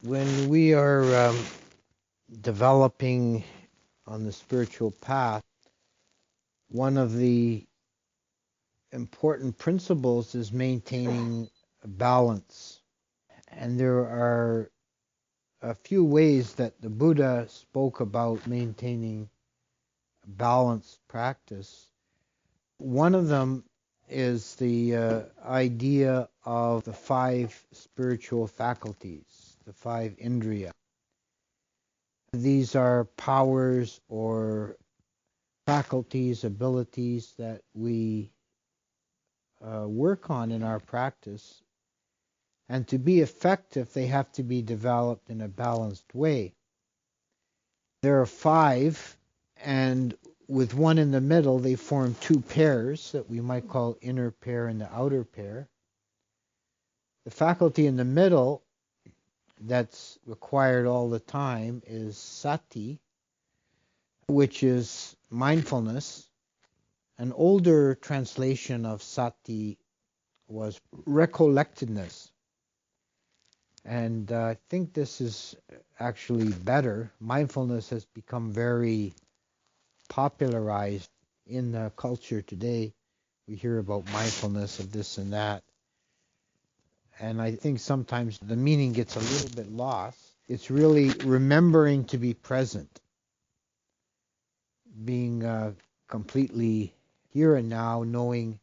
When we are developing on the spiritual path, one of the important principles is maintaining a balance. And there are a few ways that the Buddha spoke about maintaining a balanced practice. One of them is the idea of the 5 spiritual faculties, the 5 indriya. These are powers or faculties, abilities that we work on in our practice. And to be effective, they have to be developed in a balanced way. There are 5, and with one in the middle, they form 2 pairs that we might call inner pair and the outer pair. The faculty in the middle that's required all the time is sati, which is mindfulness. An older translation of sati was recollectedness. And I think this is actually better. Mindfulness has become very popularized in the culture today. We hear about mindfulness of this and that. And I think sometimes the meaning gets a little bit lost. It's really remembering to be present, being completely here and now, knowing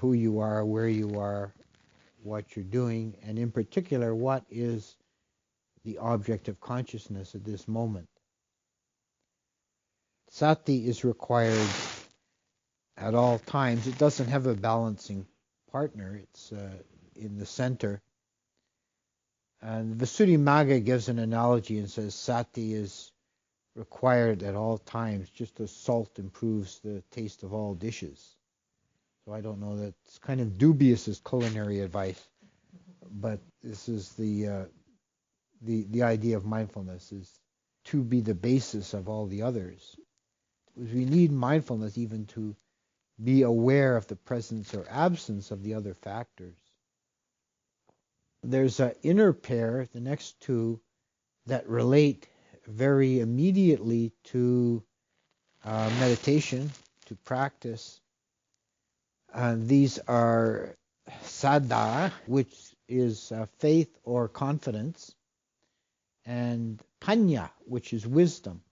who you are, where you are, what you're doing, and in particular, what is the object of consciousness at this moment. Sati is required at all times. It doesn't have a balancing partner. It's in the center. And Visuddhimagga gives an analogy and says sati is required at all times, just as salt improves the taste of all dishes. So I don't know, that's kind of dubious as culinary advice, but this is the idea of mindfulness, is to be the basis of all the others. We need mindfulness even to be aware of the presence or absence of the other factors. There's an inner pair, the next 2, that relate very immediately to meditation, to practice. These are saddha, which is faith or confidence, and panya, which is wisdom.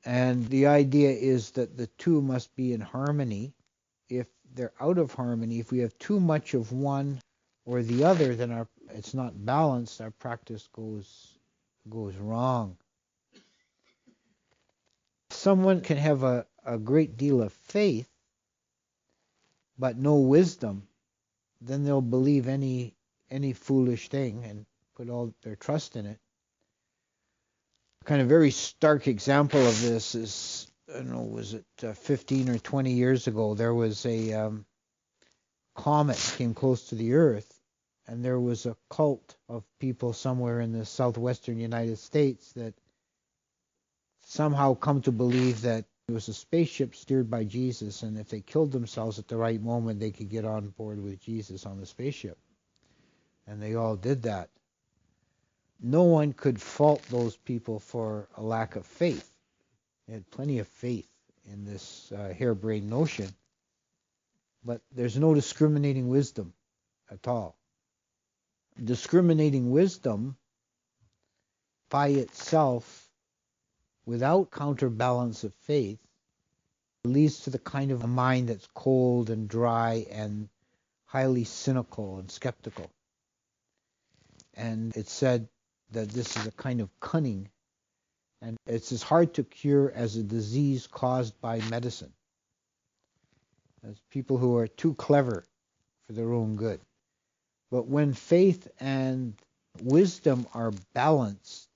And the idea is that the 2 must be in harmony. If they're out of harmony, if we have too much of one or the other, then it's not balanced, our practice goes wrong. Someone can have a great deal of faith, but no wisdom, then they'll believe any foolish thing and put all their trust in it. A kind of very stark example of this is, I don't know, was it 15 or 20 years ago, there was a comet came close to the Earth, and there was a cult of people somewhere in the southwestern United States that somehow come to believe that it was a spaceship steered by Jesus, and if they killed themselves at the right moment, they could get on board with Jesus on the spaceship. And they all did that. No one could fault those people for a lack of faith. They had plenty of faith in this harebrained notion, but there's no discriminating wisdom at all. Discriminating wisdom by itself, without counterbalance of faith, leads to the kind of a mind that's cold and dry and highly cynical and skeptical. And it's said that this is a kind of cunning, and it's as hard to cure as a disease caused by medicine. As people who are too clever for their own good. But when faith and wisdom are balanced,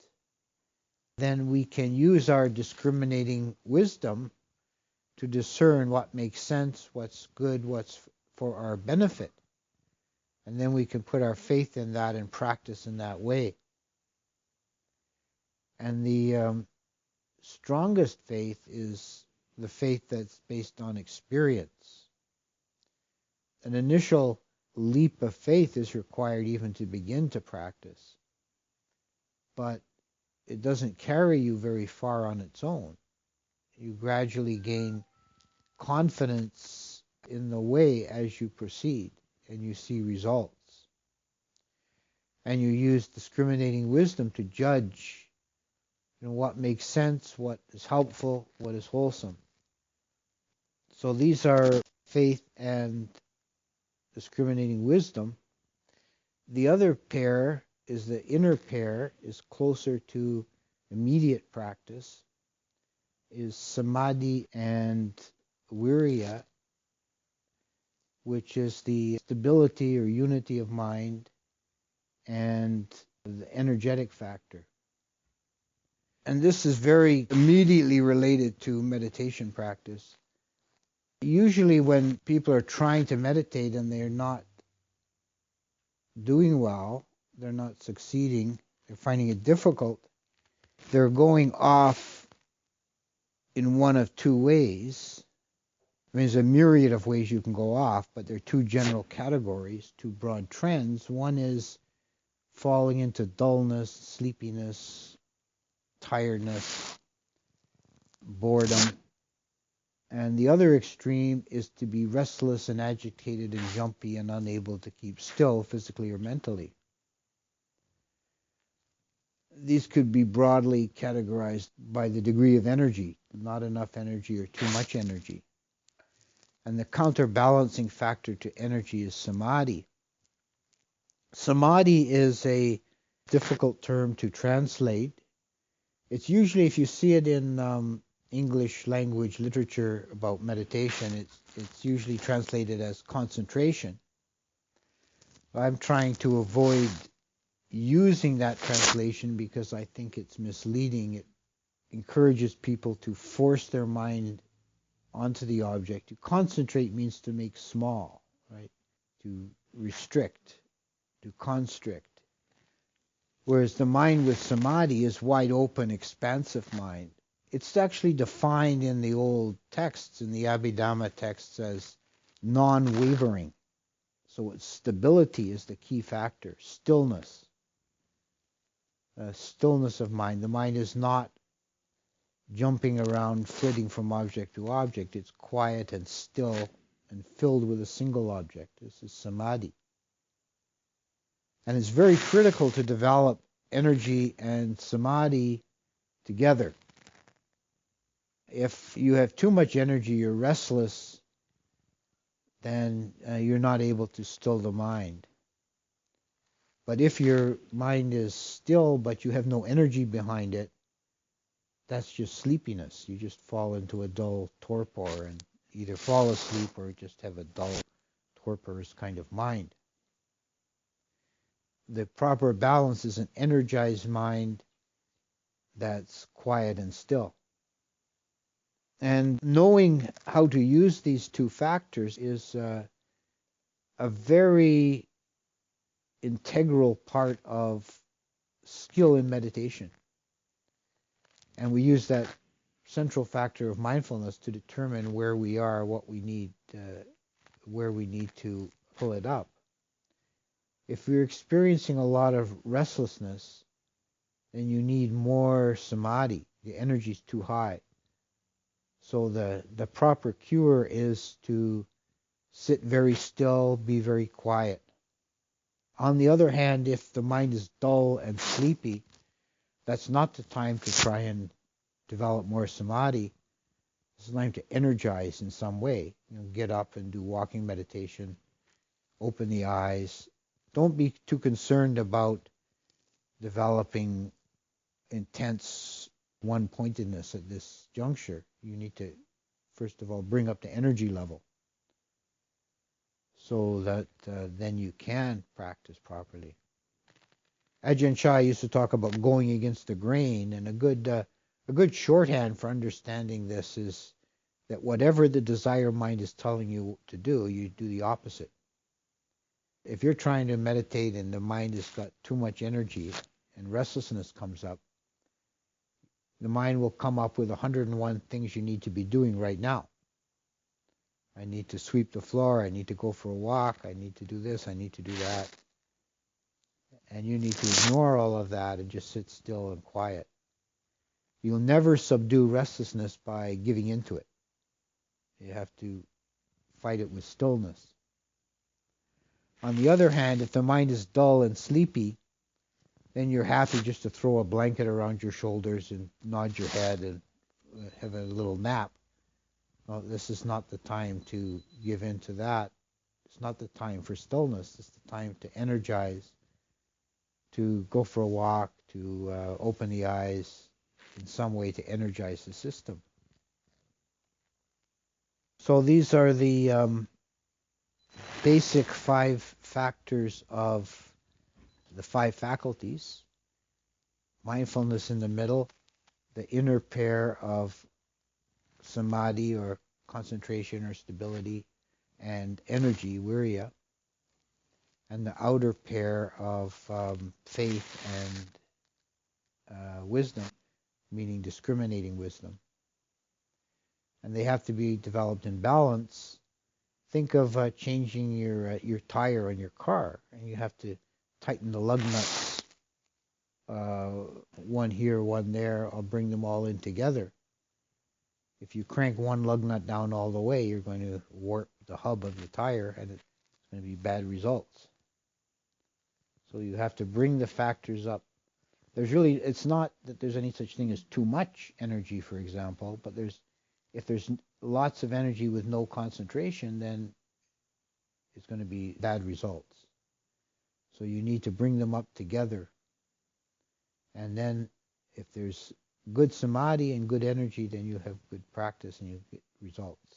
then we can use our discriminating wisdom to discern what makes sense, what's good, what's for our benefit. And then we can put our faith in that and practice in that way. And the strongest faith is the faith that's based on experience. An initial leap of faith is required even to begin to practice. But it doesn't carry you very far on its own. You gradually gain confidence in the way as you proceed, and you see results. And you use discriminating wisdom to judge, what makes sense, what is helpful, what is wholesome. So these are faith and discriminating wisdom. The other pair is the inner pair, is closer to immediate practice, is Samadhi and Wurya, which is the stability or unity of mind and the energetic factor. And this is very immediately related to meditation practice. Usually when people are trying to meditate and they're not doing well, they're not succeeding, they're finding it difficult, they're going off in one of two ways. There's a myriad of ways you can go off, but there are two general categories, two broad trends. One is falling into dullness, sleepiness, tiredness, boredom. And the other extreme is to be restless and agitated and jumpy and unable to keep still physically or mentally. These could be broadly categorized by the degree of energy, not enough energy or too much energy. And the counterbalancing factor to energy is samadhi. Samadhi is a difficult term to translate. It's usually, if you see it in English language literature about meditation, it's usually translated as concentration. I'm trying to avoid using that translation because I think it's misleading. It encourages people to force their mind onto the object. To concentrate means to make small, right? To restrict, to constrict. Whereas the mind with samadhi is wide open, expansive mind. It's actually defined in the old texts, in the Abhidhamma texts, as non-wavering. So stability is the key factor, stillness. Stillness of mind. The mind is not jumping around, flitting from object to object. It's quiet and still and filled with a single object. This is samadhi. And it's very critical to develop energy and samadhi together. If you have too much energy, you're restless, then you're not able to still the mind. But if your mind is still, but you have no energy behind it, that's just sleepiness. You just fall into a dull torpor and either fall asleep or just have a dull, torporous kind of mind. The proper balance is an energized mind that's quiet and still. And knowing how to use these two factors is a very integral part of skill in meditation. And we use that central factor of mindfulness to determine where we are, what we need, where we need to pull it up. If you're experiencing a lot of restlessness, then you need more samadhi. The energy's too high. So the proper cure is to sit very still, be very quiet. On the other hand, if the mind is dull and sleepy, that's not the time to try and develop more samadhi. It's time to energize in some way. Get up and do walking meditation, open the eyes. Don't be too concerned about developing intense one-pointedness at this juncture. You need to, first of all, bring up the energy level so that then you can practice properly. Ajahn Chah used to talk about going against the grain, and a good shorthand for understanding this is that whatever the desire mind is telling you to do, you do the opposite. If you're trying to meditate and the mind has got too much energy and restlessness comes up, the mind will come up with 101 things you need to be doing right now. I need to sweep the floor, I need to go for a walk, I need to do this, I need to do that. And you need to ignore all of that and just sit still and quiet. You'll never subdue restlessness by giving into it. You have to fight it with stillness. On the other hand, if the mind is dull and sleepy, then you're happy just to throw a blanket around your shoulders and nod your head and have a little nap. Well, this is not the time to give in to that. It's not the time for stillness. It's the time to energize, to go for a walk, to open the eyes, in some way to energize the system. So these are the basic 5 factors of the 5 faculties. Mindfulness in the middle, the inner pair of Samadhi or concentration or stability and energy, Wurya, and the outer pair of faith and wisdom, meaning discriminating wisdom. And they have to be developed in balance. Think of changing your tire on your car, and you have to tighten the lug nuts, one here, one there. I'll bring them all in together. If you crank one lug nut down all the way, you're going to warp the hub of the tire, and it's going to be bad results. So you have to bring the factors up. It's not that there's any such thing as too much energy, for example, but if there's lots of energy with no concentration, then it's going to be bad results. So you need to bring them up together. And then if there's good samadhi and good energy, then you have good practice and you get results.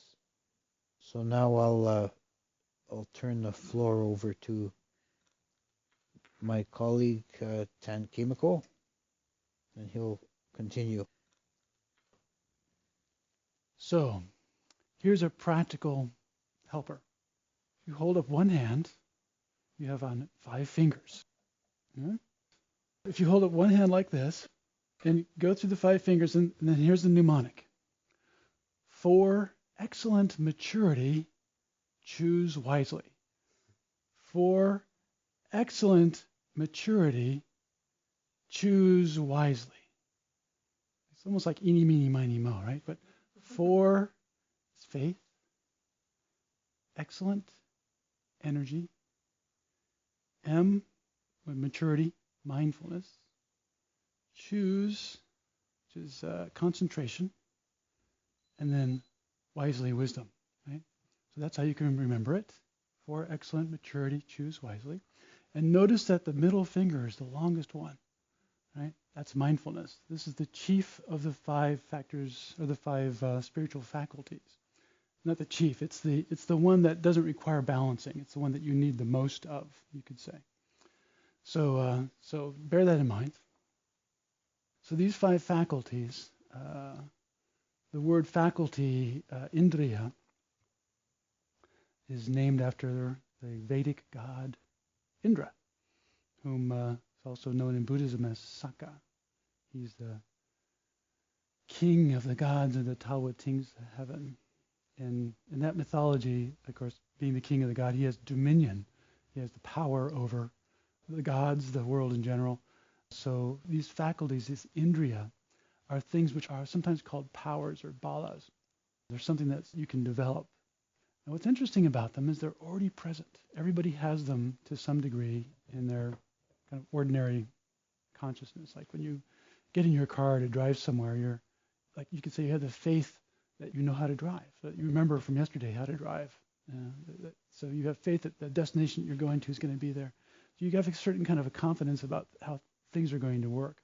So now I'll turn the floor over to my colleague Khemako, and he'll continue. So, here's a practical helper. If you hold up one hand, you have on 5 fingers. Yeah? If you hold up one hand like this, and go through the 5 fingers, and then here's the mnemonic. For excellent maturity, choose wisely. For excellent maturity, choose wisely. It's almost like eeny, meeny, miny, mo, right? But for is faith, excellent energy, M, maturity, mindfulness, choose, which is concentration, and then wisely, wisdom, right? So that's how you can remember it. For excellent maturity, choose wisely. And notice that the middle finger is the longest one, right? That's mindfulness. This is the chief of the 5 factors, or the 5 spiritual faculties. Not the chief. It's the one that doesn't require balancing. It's the one that you need the most of, you could say. So bear that in mind. So these 5 faculties, the word faculty, Indriya, is named after the Vedic god Indra, whom is also known in Buddhism as Sakka. He's the king of the gods of the Tawa Tings of heaven. And in that mythology, of course, being the king of the god, he has dominion. He has the power over the gods, the world in general. So these faculties, this Indriya, are things which are sometimes called powers or balas. They're something that you can develop. And what's interesting about them is they're already present. Everybody has them to some degree in their kind of ordinary consciousness. Like when you get in your car to drive somewhere, you're like, you could say you have the faith that you know how to drive, that you remember from yesterday how to drive. So you have faith that the destination you're going to is going to be there. So you have a certain kind of a confidence about how things are going to work.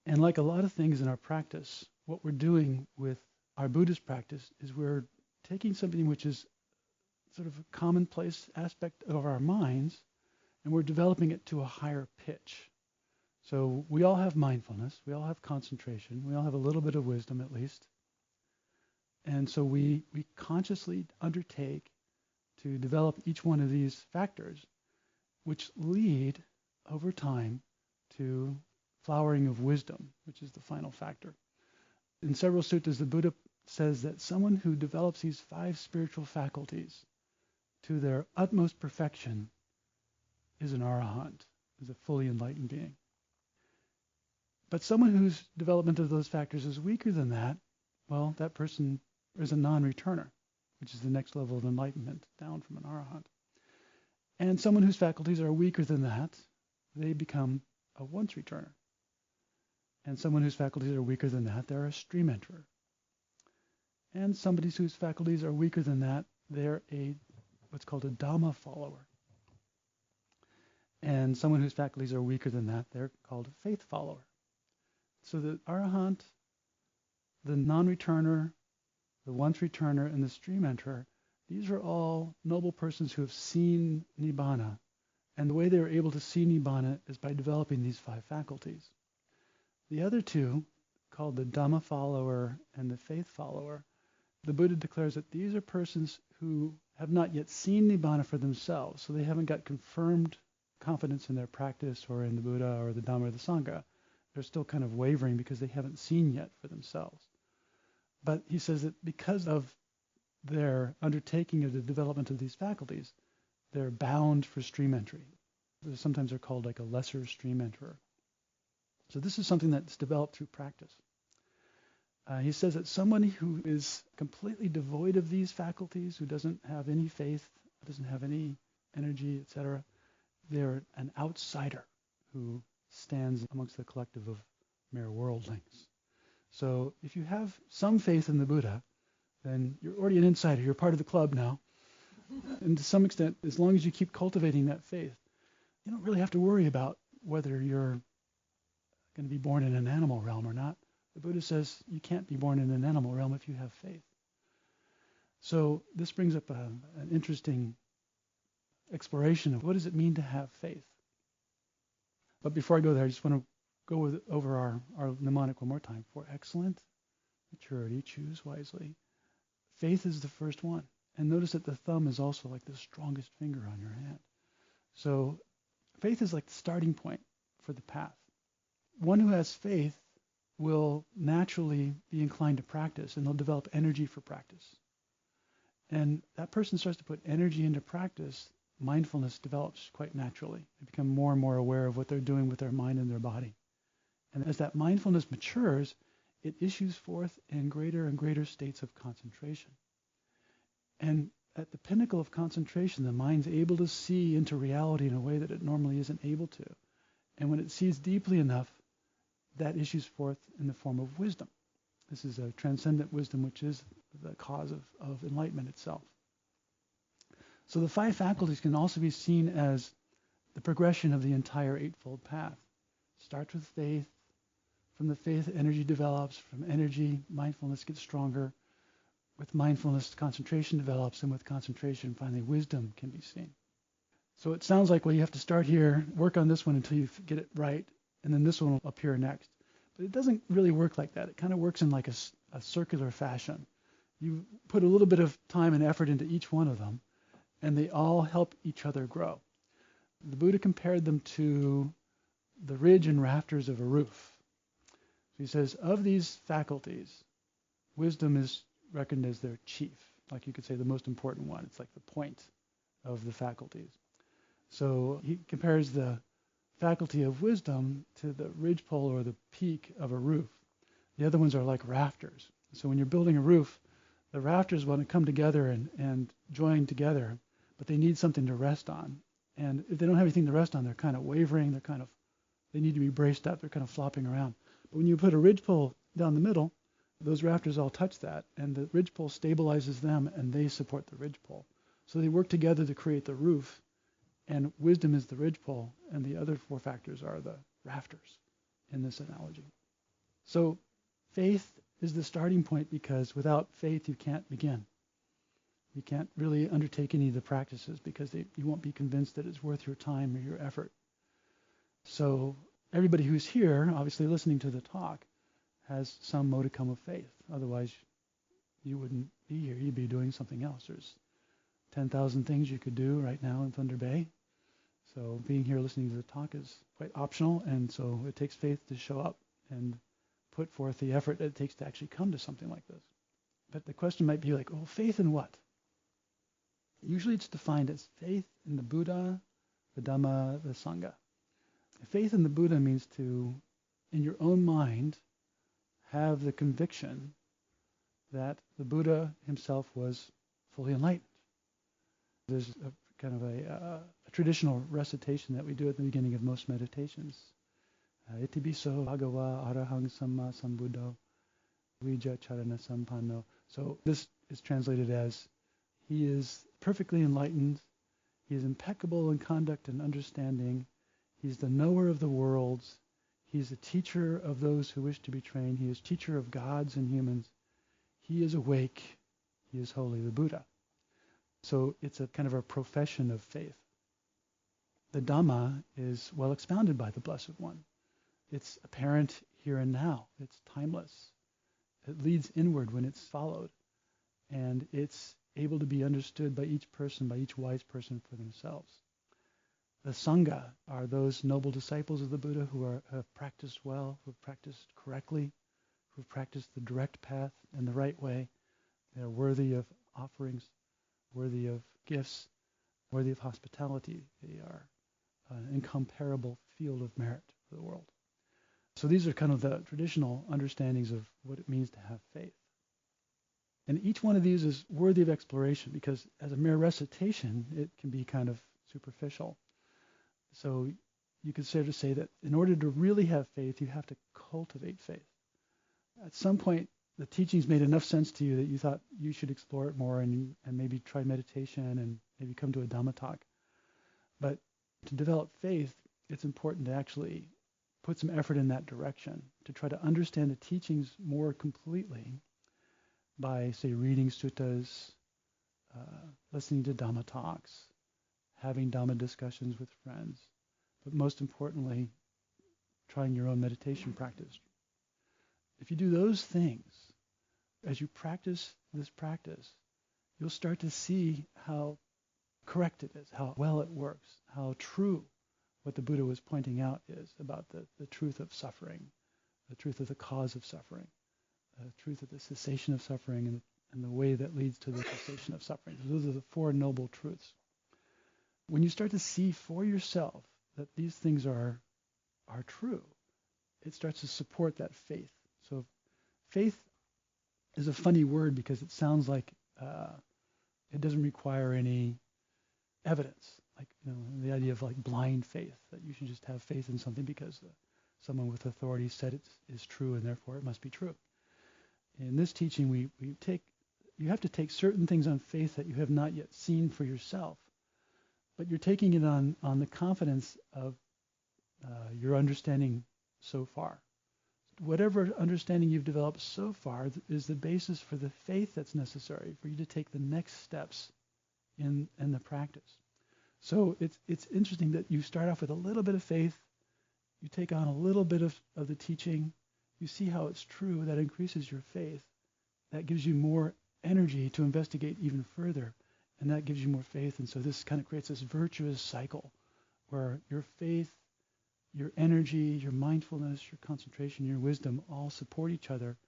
And like a lot of things in our practice, what we're doing with our Buddhist practice is we're taking something which is sort of a commonplace aspect of our minds, and we're developing it to a higher pitch. So we all have mindfulness, we all have concentration, we all have a little bit of wisdom at least. And so we consciously undertake to develop each one of these factors, which lead over time to flowering of wisdom, which is the final factor. In several suttas, the Buddha says that someone who develops these 5 spiritual faculties to their utmost perfection is an arahant, is a fully enlightened being. But someone whose development of those factors is weaker than that, well, that person is a non-returner, which is the next level of enlightenment down from an arahant. And someone whose faculties are weaker than that, they become a once-returner. And someone whose faculties are weaker than that, they're a stream enterer. And somebody whose faculties are weaker than that, they're what's called a Dhamma follower. And someone whose faculties are weaker than that, they're called a faith follower. So the arahant, the non-returner, the once-returner, and the stream enterer, these are all noble persons who have seen Nibbana. And the way they were able to see Nibbana is by developing these 5 faculties. The other 2, called the Dhamma follower and the faith follower, the Buddha declares that these are persons who have not yet seen Nibbana for themselves, so they haven't got confirmed confidence in their practice or in the Buddha or the Dhamma or the Sangha. They're still kind of wavering because they haven't seen yet for themselves. But he says that because of their undertaking of the development of these faculties, they're bound for stream entry. Sometimes they're called like a lesser stream enterer. So this is something that's developed through practice. He says that someone who is completely devoid of these faculties, who doesn't have any faith, doesn't have any energy, etc., they're an outsider who stands amongst the collective of mere worldlings. So if you have some faith in the Buddha, then you're already an insider. You're part of the club now. And to some extent, as long as you keep cultivating that faith, you don't really have to worry about whether you're going to be born in an animal realm or not. The Buddha says you can't be born in an animal realm if you have faith. So this brings up an interesting exploration of what does it mean to have faith. But before I go there, I just want to go over our mnemonic one more time. For excellent maturity, choose wisely. Faith is the first one. And notice that the thumb is also like the strongest finger on your hand. So faith is like the starting point for the path. One who has faith will naturally be inclined to practice, and they'll develop energy for practice. And that person starts to put energy into practice, mindfulness develops quite naturally. They become more and more aware of what they're doing with their mind and their body. And as that mindfulness matures, it issues forth in greater and greater states of concentration. And at the pinnacle of concentration, the mind's able to see into reality in a way that it normally isn't able to. And when it sees deeply enough, that issues forth in the form of wisdom. This is a transcendent wisdom, which is the cause of enlightenment itself. So the 5 faculties can also be seen as the progression of the entire Eightfold Path. Starts with faith. From the faith, energy develops. From energy, mindfulness gets stronger. With mindfulness, concentration develops. And with concentration, finally, wisdom can be seen. So it sounds like, well, you have to start here, work on this one until you get it right, and then this one will appear next. But it doesn't really work like that. It kind of works in like a circular fashion. You put a little bit of time and effort into each one of them, and they all help each other grow. The Buddha compared them to the ridge and rafters of a roof. So he says, of these faculties, wisdom is reckoned as their chief, like you could say the most important one. It's like the point of the faculties. So he compares the faculty of wisdom to the ridgepole or the peak of a roof. The other ones are like rafters. So when you're building a roof, the rafters want to come together and join together, but they need something to rest on. And if they don't have anything to rest on, they're kind of wavering, they need to be braced up, they're kind of flopping around. But when you put a ridgepole down the middle, those rafters all touch that, and the ridgepole stabilizes them, and they support the ridgepole. So they work together to create the roof, and wisdom is the ridgepole, and the other 4 factors are the rafters in this analogy. So faith is the starting point, because without faith you can't begin. You can't really undertake any of the practices because you won't be convinced that it's worth your time or your effort. So everybody who's here, obviously listening to the talk, has some modicum of faith. Otherwise, you wouldn't be here. You'd be doing something else. There's 10,000 things you could do right now in Thunder Bay. So being here listening to the talk is quite optional, and so it takes faith to show up and put forth the effort that it takes to actually come to something like this. But the question might be like, well, faith in what? Usually it's defined as faith in the Buddha, the Dhamma, the Sangha. Faith in the Buddha means to, in your own mind, have the conviction that the Buddha himself was fully enlightened. There's a kind of a traditional recitation that we do at the beginning of most meditations. Iti biso bhagava arahang samma sambuddho vijja charana sampanno. So this is translated as, he is perfectly enlightened, he is impeccable in conduct and understanding, he's the knower of the worlds, he's the teacher of those who wish to be trained, he is teacher of gods and humans, he is awake, he is holy, the Buddha. So it's a kind of a profession of faith. The Dhamma is well expounded by the Blessed One. It's apparent here and now. It's timeless. It leads inward when it's followed. And it's able to be understood by each person, by each wise person for themselves. The Sangha are those noble disciples of the Buddha who have practiced well, who have practiced correctly, who have practiced the direct path in the right way. They're worthy of offerings, worthy of gifts, worthy of hospitality. They are an incomparable field of merit for the world. So these are kind of the traditional understandings of what it means to have faith. And each one of these is worthy of exploration because as a mere recitation, it can be kind of superficial. So you could sort of say that in order to really have faith, you have to cultivate faith. At some point, the teachings made enough sense to you that you thought you should explore it more and maybe try meditation and maybe come to a Dhamma talk. But to develop faith, it's important to actually put some effort in that direction, to try to understand the teachings more completely by, say, reading suttas, listening to Dhamma talks, having Dhamma discussions with friends, but most importantly, trying your own meditation practice. If you do those things, as you practice this practice, you'll start to see how correct it is, how well it works, how true what the Buddha was pointing out is about the truth of suffering, the truth of the cause of suffering, the truth of the cessation of suffering, and the way that leads to the cessation of suffering. Those are the four noble truths. When you start to see for yourself that these things are true, it starts to support that faith. So faith is a funny word because it sounds like it doesn't require any evidence. Like, the idea of like blind faith, that you should just have faith in something because someone with authority said it is true and therefore it must be true. In this teaching, you have to take certain things on faith that you have not yet seen for yourself, but you're taking it on the confidence of your understanding so far. Whatever understanding you've developed so far is the basis for the faith that's necessary for you to take the next steps in the practice. So it's interesting that you start off with a little bit of faith, you take on a little bit of the teaching, you see how it's true, that increases your faith, that gives you more energy to investigate even further, and that gives you more faith. And so this kind of creates this virtuous cycle where your faith, your energy, your mindfulness, your concentration, your wisdom all support each other,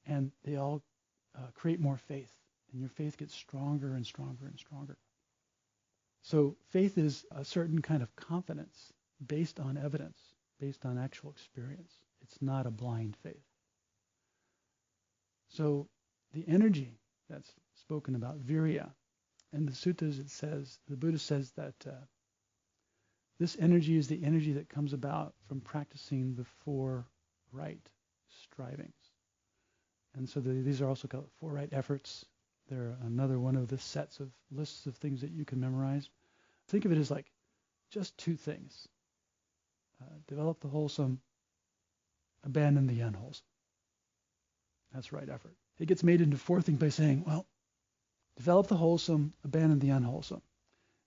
and they all create more faith, and your faith gets stronger and stronger and stronger. So faith is a certain kind of confidence based on evidence, based on actual experience. It's not a blind faith. So the energy that's spoken about, virya, in the suttas it says, the Buddha says that this energy is the energy that comes about from practicing the four right strivings. And so these are also called four right efforts. They're another one of the sets of lists of things that you can memorize. Think of it as like just two things. Develop the wholesome, abandon the unwholesome. That's right effort. It gets made into four things by saying, well, develop the wholesome, abandon the unwholesome.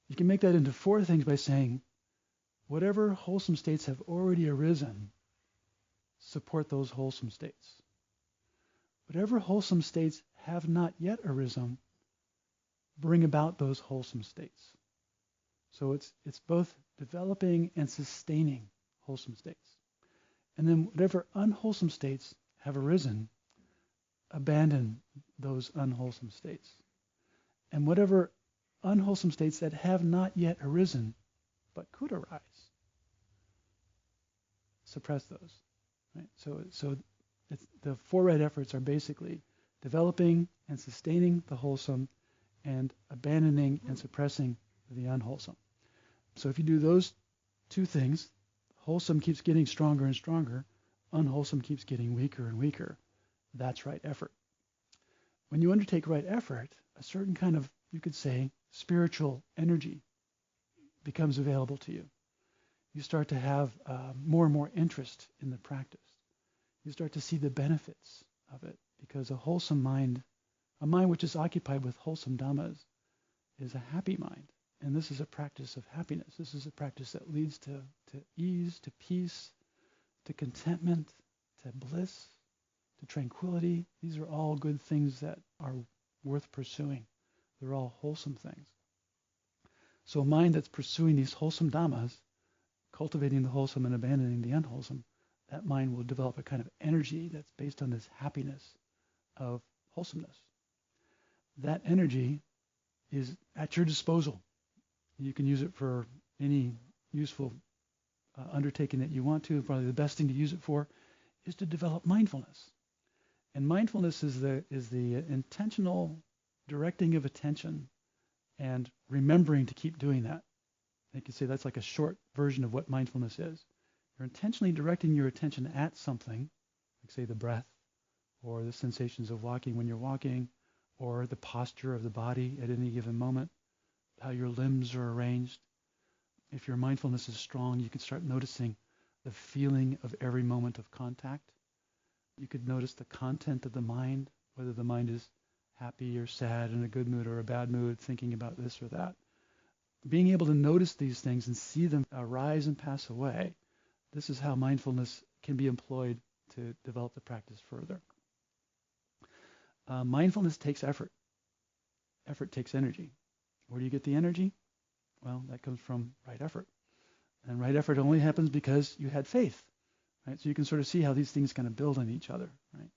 You can make that into four things by saying, whatever wholesome states have already arisen, support those wholesome states. Whatever wholesome states have not yet arisen, bring about those wholesome states. So it's both developing and sustaining wholesome states. And then whatever unwholesome states have arisen, abandon those unwholesome states. And whatever unwholesome states that have not yet arisen, but could arise, suppress those. Right? So the four right efforts are basically developing and sustaining the wholesome and abandoning and suppressing the unwholesome. So if you do those two things, wholesome keeps getting stronger and stronger, unwholesome keeps getting weaker and weaker. That's right effort. When you undertake right effort, a certain kind of, you could say, spiritual energy becomes available to you. You start to have more and more interest in the practice. You start to see the benefits of it, because a wholesome mind, a mind which is occupied with wholesome dhammas, is a happy mind. And this is a practice of happiness. This is a practice that leads to ease, to peace, to contentment, to bliss, to tranquility. These are all good things that are worth pursuing. They're all wholesome things. So a mind that's pursuing these wholesome dhammas, cultivating the wholesome and abandoning the unwholesome, that mind will develop a kind of energy that's based on this happiness of wholesomeness. That energy is at your disposal. You can use it for any useful undertaking that you want to. Probably the best thing to use it for is to develop mindfulness. And mindfulness is the intentional directing of attention and remembering to keep doing that. You can say that's like a short version of what mindfulness is. You're intentionally directing your attention at something, like say the breath, or the sensations of walking when you're walking, or the posture of the body at any given moment, how your limbs are arranged. If your mindfulness is strong, you can start noticing the feeling of every moment of contact. You could notice the content of the mind, whether the mind is happy or sad, in a good mood or a bad mood, thinking about this or that. Being able to notice these things and see them arise and pass away, this is how mindfulness can be employed to develop the practice further. Mindfulness takes effort. Effort takes energy. Where do you get the energy? Well, that comes from right effort. And right effort only happens because you had faith. Right? So you can sort of see how these things kind of build on each other. Right?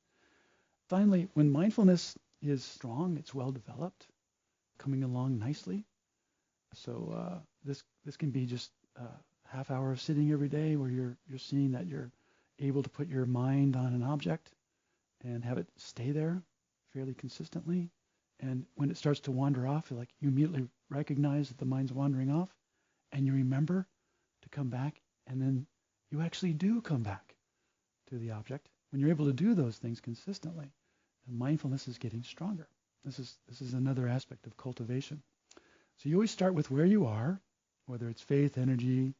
Finally, when mindfulness is strong, it's well developed, coming along nicely. So this can be just a half hour of sitting every day where you're seeing that you're able to put your mind on an object and have it stay there fairly consistently. And when it starts to wander off, you immediately recognize that the mind's wandering off, and you remember to come back, and then you actually do come back to the object. When you're able to do those things consistently, and mindfulness is getting stronger. This is another aspect of cultivation. So you always start with where you are, whether it's faith, energy,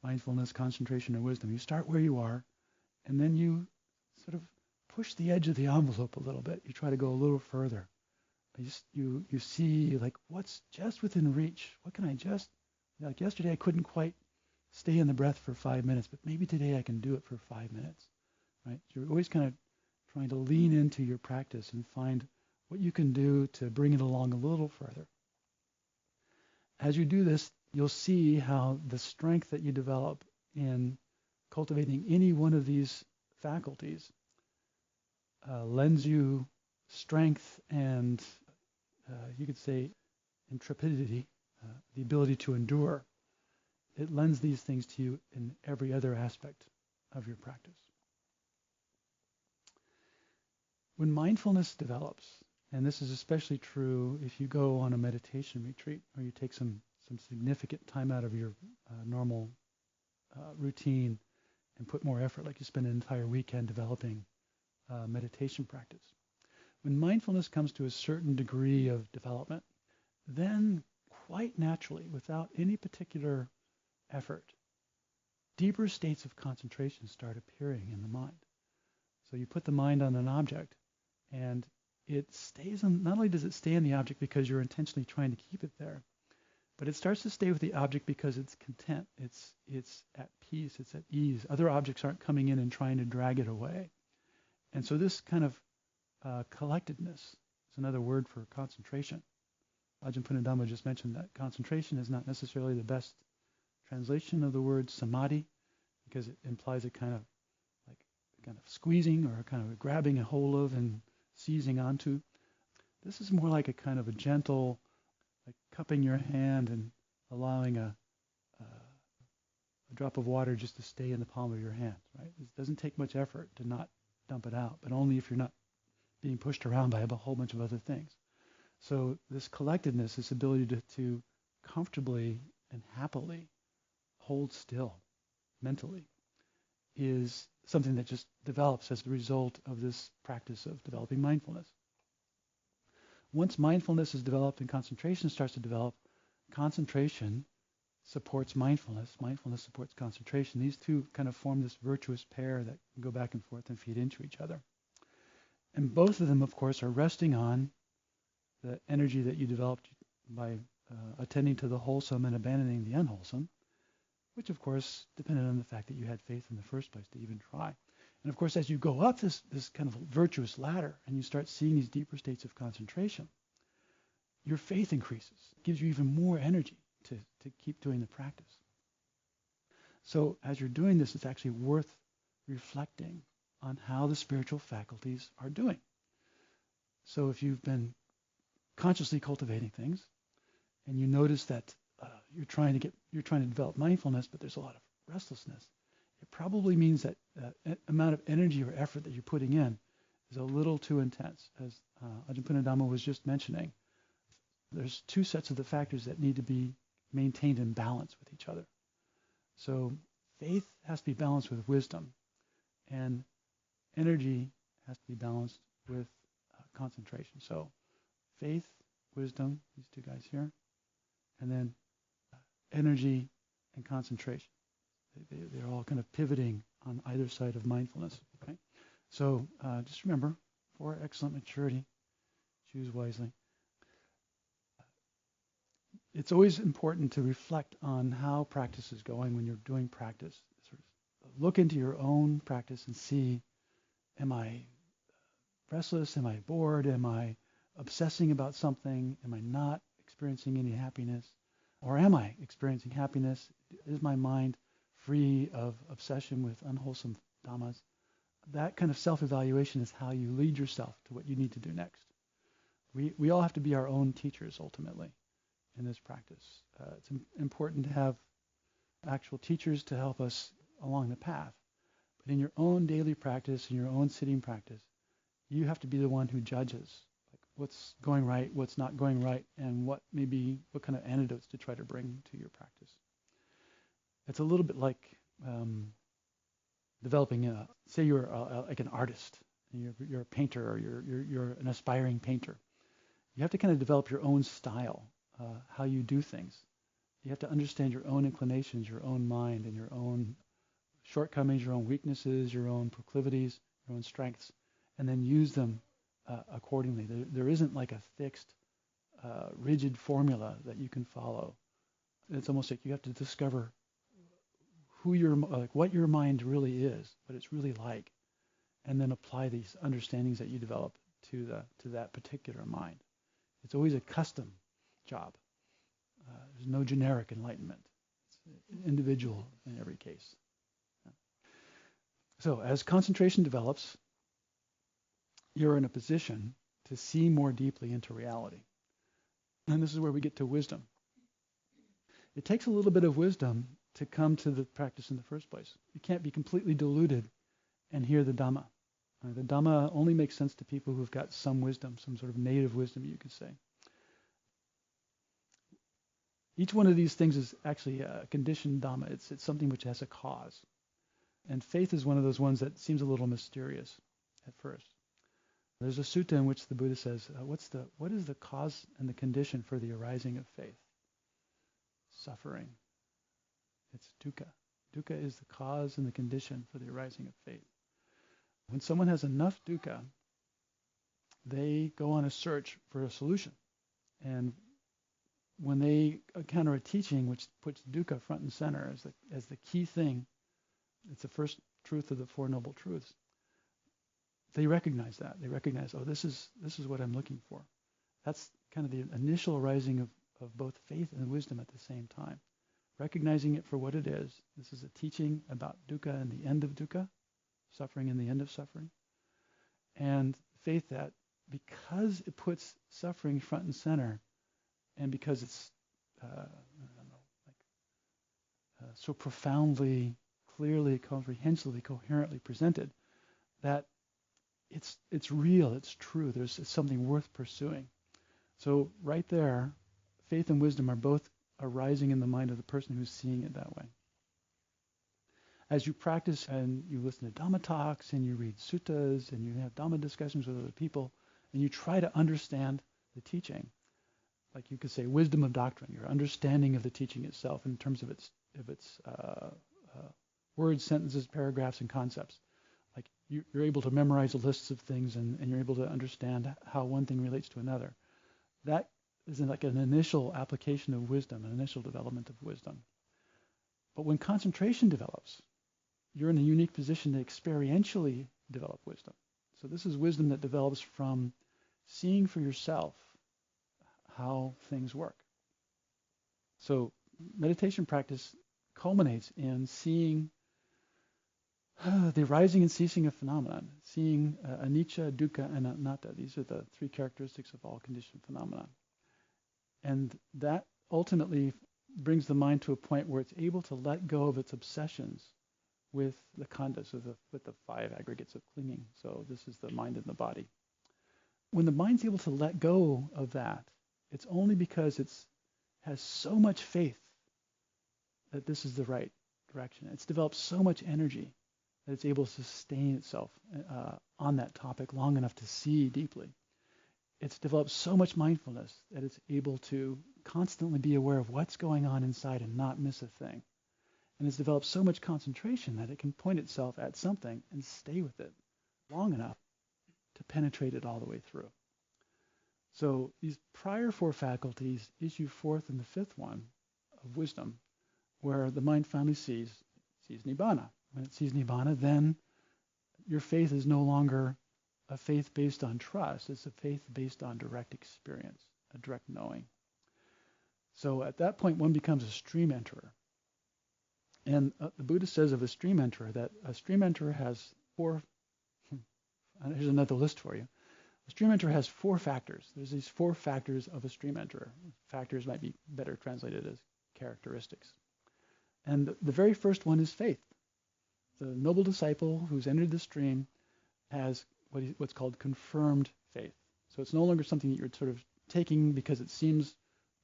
mindfulness, concentration, or wisdom. You start where you are, and then you sort of push the edge of the envelope a little bit. You try to go a little further. You see what's just within reach. What can I like yesterday I couldn't quite stay in the breath for 5 minutes, but maybe today I can do it for 5 minutes, right? So you're always kind of trying to lean into your practice and find what you can do to bring it along a little further. As you do this, you'll see how the strength that you develop in cultivating any one of these faculties lends you strength and you could say intrepidity, the ability to endure. It lends these things to you in every other aspect of your practice. When mindfulness develops, and this is especially true if you go on a meditation retreat or you take some significant time out of your normal routine and put more effort, like you spend an entire weekend developing meditation practice. When mindfulness comes to a certain degree of development, then quite naturally, without any particular effort, deeper states of concentration start appearing in the mind. So you put the mind on an object, and it stays on, not only does it stay in the object because you're intentionally trying to keep it there, but it starts to stay with the object because it's content, it's at peace, it's at ease. Other objects aren't coming in and trying to drag it away. And so this kind of collectedness is another word for concentration. Ajahn Punnadhammo just mentioned that concentration is not necessarily the best translation of the word samadhi, because it implies a kind of squeezing or a kind of grabbing a hold of and seizing onto. This is more like a kind of a gentle, like cupping your hand and allowing a drop of water just to stay in the palm of your hand, right? It doesn't take much effort to not dump it out, but only if you're not being pushed around by a whole bunch of other things. So this collectedness, this ability to comfortably and happily hold still mentally, is something that just develops as a result of this practice of developing mindfulness. Once mindfulness is developed and concentration starts to develop, concentration supports mindfulness. Mindfulness supports concentration. These two kind of form this virtuous pair that can go back and forth and feed into each other. And both of them, of course, are resting on the energy that you developed by attending to the wholesome and abandoning the unwholesome, which, of course, depended on the fact that you had faith in the first place to even try. And, of course, as you go up this kind of virtuous ladder and you start seeing these deeper states of concentration, your faith increases. It gives you even more energy to keep doing the practice. So as you're doing this, it's actually worth reflecting on how the spiritual faculties are doing. So if you've been consciously cultivating things and you notice that you're trying to develop mindfulness, but there's a lot of restlessness, it probably means that amount of energy or effort that you're putting in is a little too intense. As Ajahn Punnadhammo was just mentioning, there's two sets of the factors that need to be maintained in balance with each other. So faith has to be balanced with wisdom, and energy has to be balanced with concentration. So faith, wisdom, these two guys here, and then energy and concentration. They're all kind of pivoting on either side of mindfulness. Okay? So just remember, for excellent maturity, choose wisely. It's always important to reflect on how practice is going when you're doing practice. Sort of look into your own practice and see, am I restless? Am I bored? Am I obsessing about something? Am I not experiencing any happiness? Or am I experiencing happiness? Is my mind free of obsession with unwholesome dhammas? That kind of self-evaluation is how you lead yourself to what you need to do next. We all have to be our own teachers ultimately in this practice. It's important to have actual teachers to help us along the path. But in your own daily practice, in your own sitting practice, you have to be the one who judges like what's going right, what's not going right, and what kind of antidotes to try to bring to your practice. It's a little bit like developing say you're like an artist, and you're a painter, or you're an aspiring painter. You have to kind of develop your own style, how you do things. You have to understand your own inclinations, your own mind, and your own shortcomings, your own weaknesses, your own proclivities, your own strengths, and then use them accordingly. There isn't like a fixed, rigid formula that you can follow. It's almost like you have to discover what your mind really is, what it's really like, and then apply these understandings that you develop to that particular mind. It's always a custom job. There's no generic enlightenment. It's individual in every case. So as concentration develops, you're in a position to see more deeply into reality. And this is where we get to wisdom. It takes a little bit of wisdom to come to the practice in the first place. You can't be completely deluded and hear the Dhamma. The Dhamma only makes sense to people who've got some wisdom, some sort of native wisdom, you could say. Each one of these things is actually a conditioned Dhamma. It's something which has a cause. And faith is one of those ones that seems a little mysterious at first. There's a sutta in which the Buddha says, what is the cause and the condition for the arising of faith? Suffering. It's dukkha. Dukkha is the cause and the condition for the arising of faith. When someone has enough dukkha, they go on a search for a solution. And when they encounter a teaching which puts dukkha front and center as the key thing, it's the first truth of the Four Noble Truths, they recognize that. They recognize, this is what I'm looking for. That's kind of the initial arising of both faith and wisdom at the same time. Recognizing it for what it is. This is a teaching about dukkha and the end of dukkha, suffering and the end of suffering. And faith that because it puts suffering front and center, and because it's I don't know, so profoundly, clearly, comprehensively, coherently presented, that it's real, it's true. It's something worth pursuing. So right there, faith and wisdom are both arising in the mind of the person who's seeing it that way. As you practice and you listen to Dhamma talks and you read suttas and you have Dhamma discussions with other people and you try to understand the teaching, like you could say wisdom of doctrine, your understanding of the teaching itself in terms of its words, sentences, paragraphs, and concepts. Like you're able to memorize lists of things and you're able to understand how one thing relates to another. That is like an initial application of wisdom, an initial development of wisdom. But when concentration develops, you're in a unique position to experientially develop wisdom. So this is wisdom that develops from seeing for yourself how things work. So meditation practice culminates in seeing the arising and ceasing of phenomenon, seeing anicca, dukkha, and anatta. These are the three characteristics of all conditioned phenomena. And that ultimately brings the mind to a point where it's able to let go of its obsessions with the khandhas, with the five aggregates of clinging. So this is the mind and the body. When the mind's able to let go of that, it's only because it has so much faith that this is the right direction. It's developed so much energy that it's able to sustain itself on that topic long enough to see deeply. It's developed so much mindfulness that it's able to constantly be aware of what's going on inside and not miss a thing. And it's developed so much concentration that it can point itself at something and stay with it long enough to penetrate it all the way through. So these prior four faculties issue forth in the fifth one of wisdom, where the mind finally sees Nibbana. When it sees Nibbana, then your faith is no longer a faith based on trust. It's a faith based on direct experience, a direct knowing. So at that point, one becomes a stream enterer. And the Buddha says of a stream enterer that a stream enterer has four, here's another list for you. A stream enterer has four factors. There's these four factors of a stream enterer. Factors might be better translated as characteristics. And the very first one is faith. The noble disciple who's entered the stream has what's called confirmed faith. So it's no longer something that you're sort of taking because it seems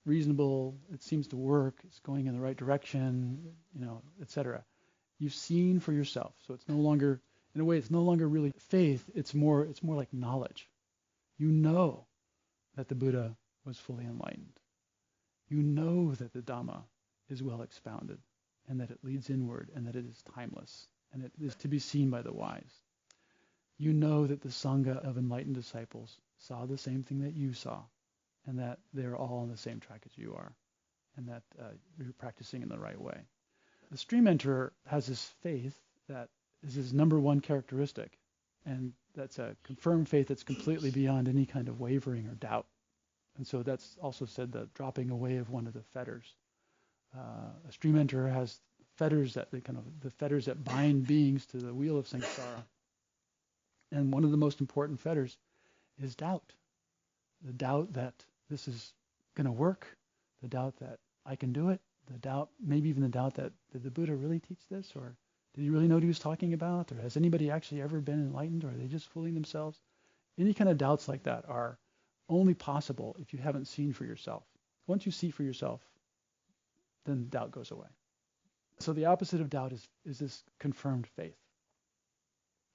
reasonable, it seems to work, it's going in the right direction, etc. You've seen for yourself. So it's no longer, in a way, it's no longer really faith. It's more like knowledge. You know that the Buddha was fully enlightened. You know that the Dhamma is well expounded and that it leads inward and that it is timeless and it is to be seen by the wise. You know that the Sangha of enlightened disciples saw the same thing that you saw and that they're all on the same track as you are and that you're practicing in the right way. The stream enterer has this faith that is his number one characteristic, and that's a confirmed faith that's completely beyond any kind of wavering or doubt. And so that's also said the dropping away of one of the fetters. A stream enterer has fetters the fetters that bind beings to the wheel of samsara. And one of the most important fetters is doubt. The doubt that this is going to work, the doubt that I can do it, the doubt, maybe even the doubt that did the Buddha really teach this, or did he really know what he was talking about, or has anybody actually ever been enlightened, or are they just fooling themselves? Any kind of doubts like that are only possible if you haven't seen for yourself. Once you see for yourself, then doubt goes away. So the opposite of doubt is this confirmed faith.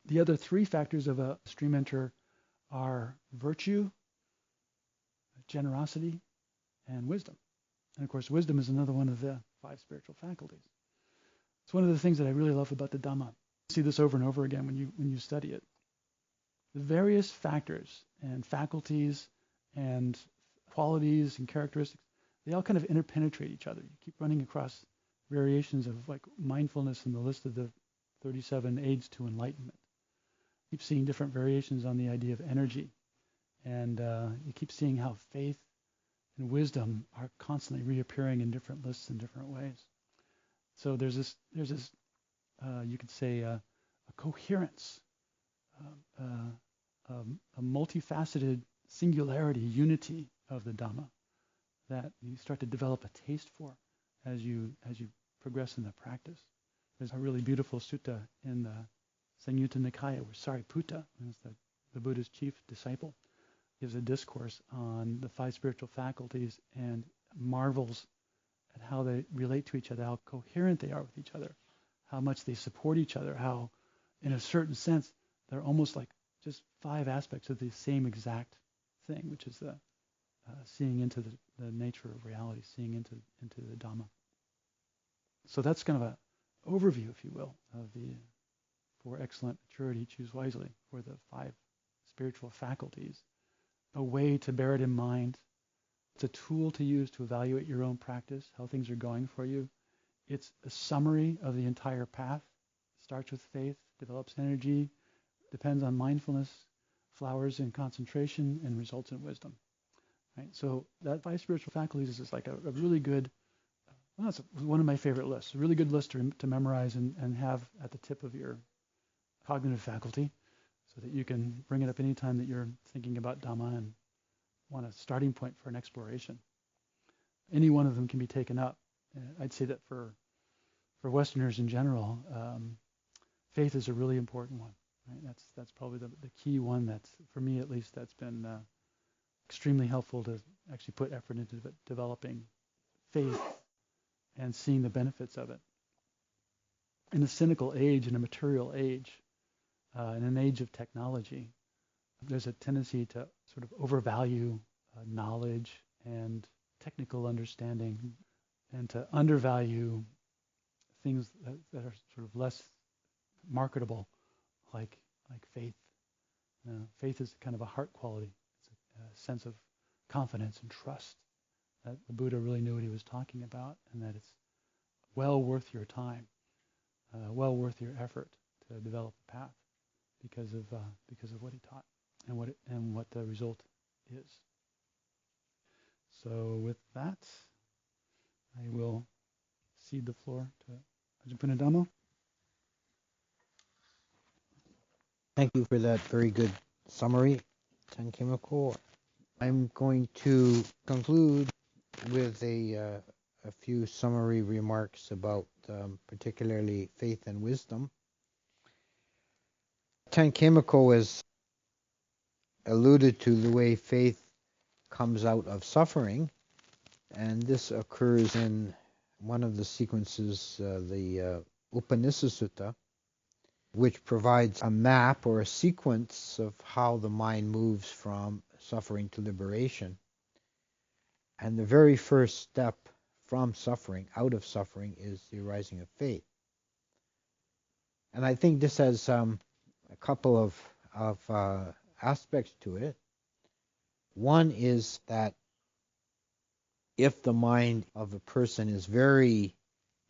The other three factors of a stream enterer are virtue, generosity, and wisdom. And of course, wisdom is another one of the five spiritual faculties. It's one of the things that I really love about the Dhamma. You see this over and over again when you study it. The various factors and faculties and qualities and characteristics, they all kind of interpenetrate each other. You keep running across variations of like mindfulness in the list of the 37 aids to enlightenment. You keep seeing different variations on the idea of energy. And you keep seeing how faith and wisdom are constantly reappearing in different lists in different ways. So there's this you could say a coherence a multifaceted singularity, unity of the Dhamma that you start to develop a taste for as you progress in the practice. There's a really beautiful sutta in the Samyutta Nikaya where Sariputta, who's the Buddha's chief disciple, gives a discourse on the five spiritual faculties and marvels at how they relate to each other, how coherent they are with each other, how much they support each other, how, in a certain sense, they're almost like just five aspects of the same exact thing, which is the seeing into the nature of reality, seeing into the Dhamma. So that's kind of an overview, if you will, of the for excellent maturity, choose wisely, for the five spiritual faculties. A way to bear it in mind. It's a tool to use to evaluate your own practice, how things are going for you. It's a summary of the entire path. Starts with faith, develops energy, depends on mindfulness, flowers in concentration, and results in wisdom. Right? So that five spiritual faculties is like a really good, well, that's one of my favorite lists, a really good list to memorize and have at the tip of your cognitive faculty so that you can bring it up anytime that you're thinking about Dhamma and want a starting point for an exploration. Any one of them can be taken up. I'd say that for Westerners in general, faith is a really important one. Right? That's probably the key one. That's, for me at least, that's been extremely helpful to actually put effort into developing faith and seeing the benefits of it. In a cynical age, in a material age, in an age of technology, there's a tendency to sort of overvalue knowledge and technical understanding and to undervalue things that are sort of less marketable, like faith. Faith is kind of a heart quality. It's a sense of confidence and trust that the Buddha really knew what he was talking about, and that it's well worth your time, well worth your effort to develop the path because of what he taught and what the result is. So with that, I will cede the floor to Ajahn Punnadhammo. Thank you for that very good summary, Khemako. I'm going to conclude with a few summary remarks about particularly faith and wisdom. Khemako has alluded to the way faith comes out of suffering, and this occurs in one of the sequences, the Upanisa Sutta, which provides a map or a sequence of how the mind moves from suffering to liberation. And the very first step from suffering, out of suffering, is the arising of faith. And I think this has a couple of aspects to it. One is that if the mind of a person is very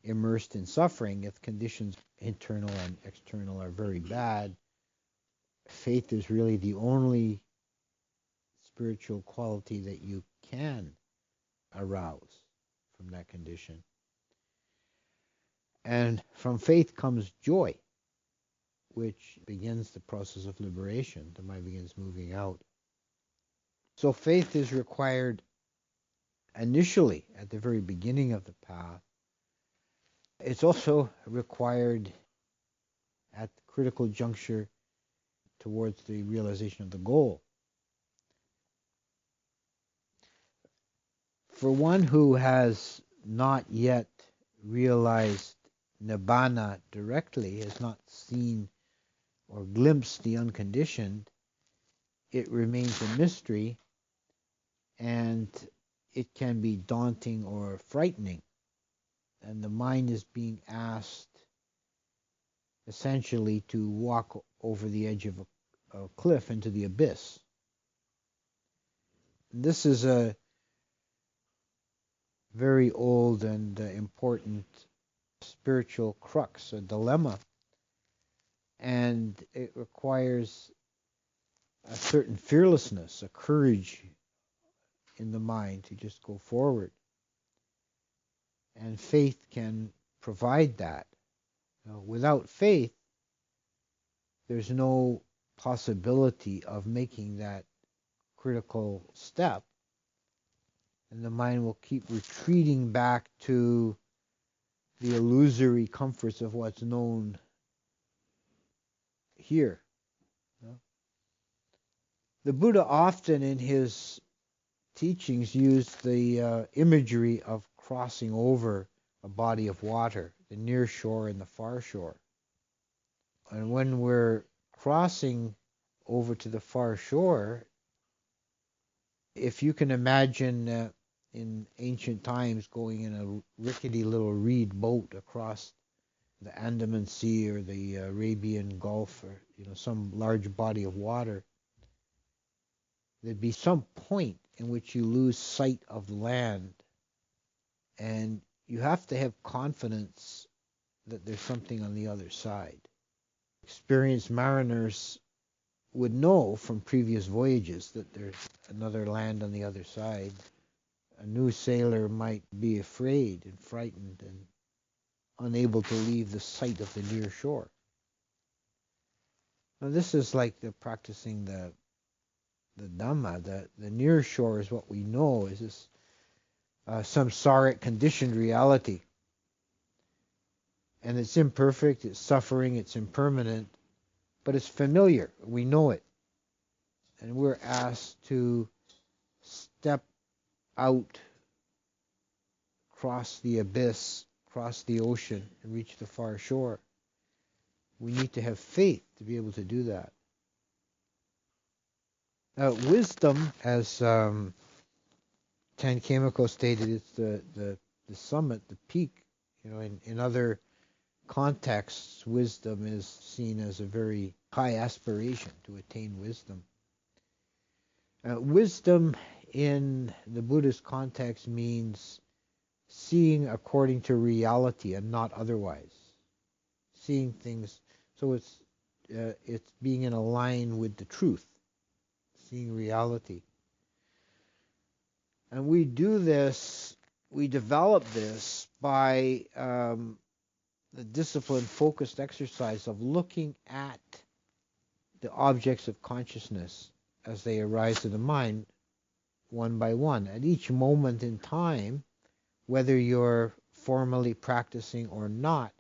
immersed in suffering, if conditions internal and external are very bad, faith is really the only spiritual quality that you can arouse from that condition. And from faith comes joy, which begins the process of liberation. The mind begins moving out. So faith is required initially at the very beginning of the path. It's also required at the critical juncture towards the realization of the goal. For one who has not yet realized nibbana directly, has not seen or glimpsed the unconditioned, it remains a mystery, and it can be daunting or frightening. And the mind is being asked essentially to walk over the edge of a cliff into the abyss. This is a very old and important spiritual crux, a dilemma, and it requires a certain fearlessness, a courage in the mind to just go forward. And faith can provide that. Without faith, there's no possibility of making that critical step, and the mind will keep retreating back to the illusory comforts of what's known here. The Buddha often in his teachings used the imagery of crossing over a body of water, the near shore and the far shore. And when we're crossing over to the far shore, if you can imagine in ancient times going in a rickety little reed boat across the Andaman Sea or the Arabian Gulf, or some large body of water, there'd be some point in which you lose sight of the land, and you have to have confidence that there's something on the other side. Experienced mariners would know from previous voyages that there's another land on the other side. A new sailor might be afraid and frightened and unable to leave the sight of the near shore. Now this is like the practicing the Dhamma. The near shore is what we know is this samsaric conditioned reality. And it's imperfect, it's suffering, it's impermanent, but it's familiar. We know it. And we're asked to step out, cross the abyss, cross the ocean, and reach the far shore. We need to have faith to be able to do that. Wisdom, as Ajahn Khemako stated, it's the summit, the peak. In other contexts, wisdom is seen as a very high aspiration to attain wisdom. Wisdom in the Buddhist context means seeing according to reality and not otherwise. Seeing things, so it's being in a line with the truth, seeing reality. And we do this, we develop this by the disciplined, focused exercise of looking at the objects of consciousness as they arise in the mind, one by one. At each moment in time, whether you're formally practicing or not,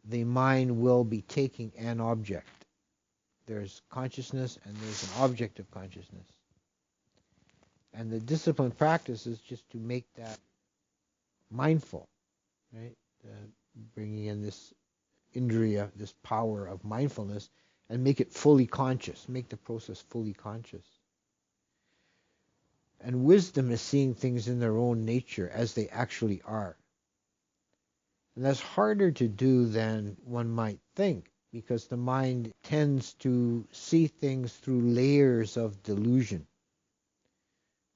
the mind will be taking an object. There's consciousness and there's an object of consciousness. And the disciplined practice is just to make that mindful, right? Bringing in this indriya, this power of mindfulness, and make it fully conscious, make the process fully conscious. And wisdom is seeing things in their own nature as they actually are. And that's harder to do than one might think, because the mind tends to see things through layers of delusion,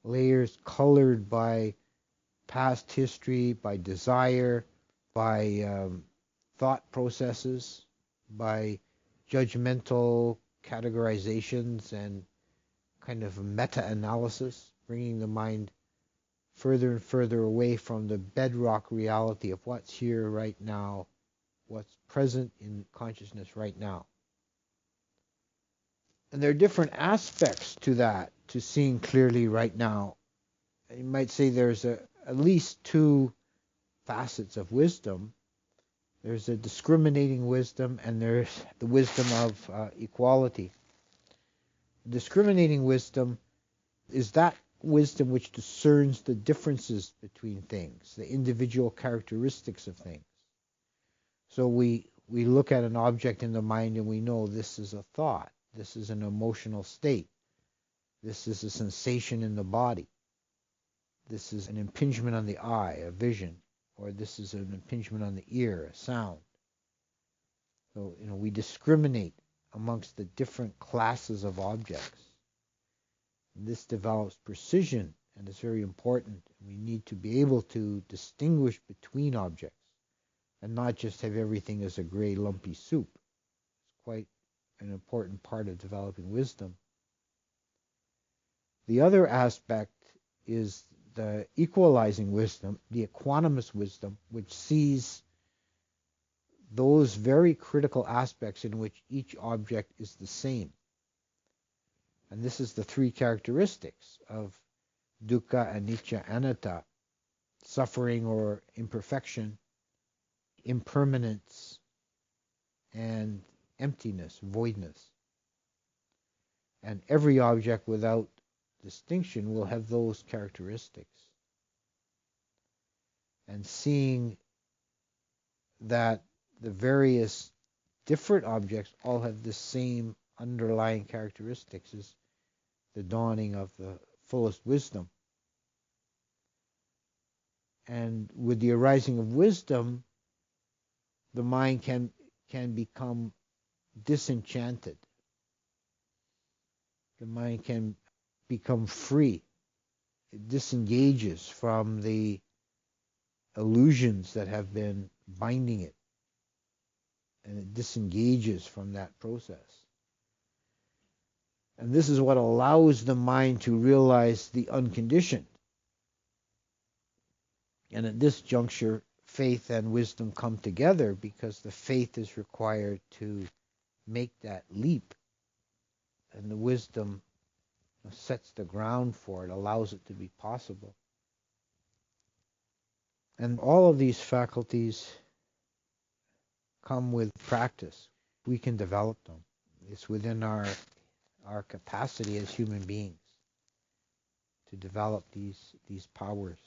layers colored by past history, by desire, by thought processes, by judgmental categorizations and kind of meta-analysis, bringing the mind further and further away from the bedrock reality of what's here right now, what's present in consciousness right now. And there are different aspects to that, to seeing clearly right now. You might say there's at least two facets of wisdom. There's a discriminating wisdom and there's the wisdom of equality. Discriminating wisdom is that wisdom which discerns the differences between things, the individual characteristics of things. So we look at an object in the mind and we know this is a thought, this is an emotional state, this is a sensation in the body, this is an impingement on the eye, a vision, or this is an impingement on the ear, a sound. So, we discriminate amongst the different classes of objects. This develops precision, and it's very important. We need to be able to distinguish between objects and not just have everything as a gray lumpy soup. It's quite an important part of developing wisdom. The other aspect is the equalizing wisdom, the equanimous wisdom, which sees those very critical aspects in which each object is the same. And this is the three characteristics of dukkha, anicca, anatta, suffering or imperfection, impermanence, and emptiness, voidness. And every object without distinction will have those characteristics. And seeing that the various different objects all have the same underlying characteristics is the dawning of the fullest wisdom. And with the arising of wisdom, the mind can become disenchanted. The mind can become free. It disengages from the illusions that have been binding it. And it disengages from that process. And this is what allows the mind to realize the unconditioned. And at this juncture, faith and wisdom come together because the faith is required to make that leap. And the wisdom sets the ground for it, allows it to be possible. And all of these faculties come with practice. We can develop them. It's within our capacity as human beings to develop these powers.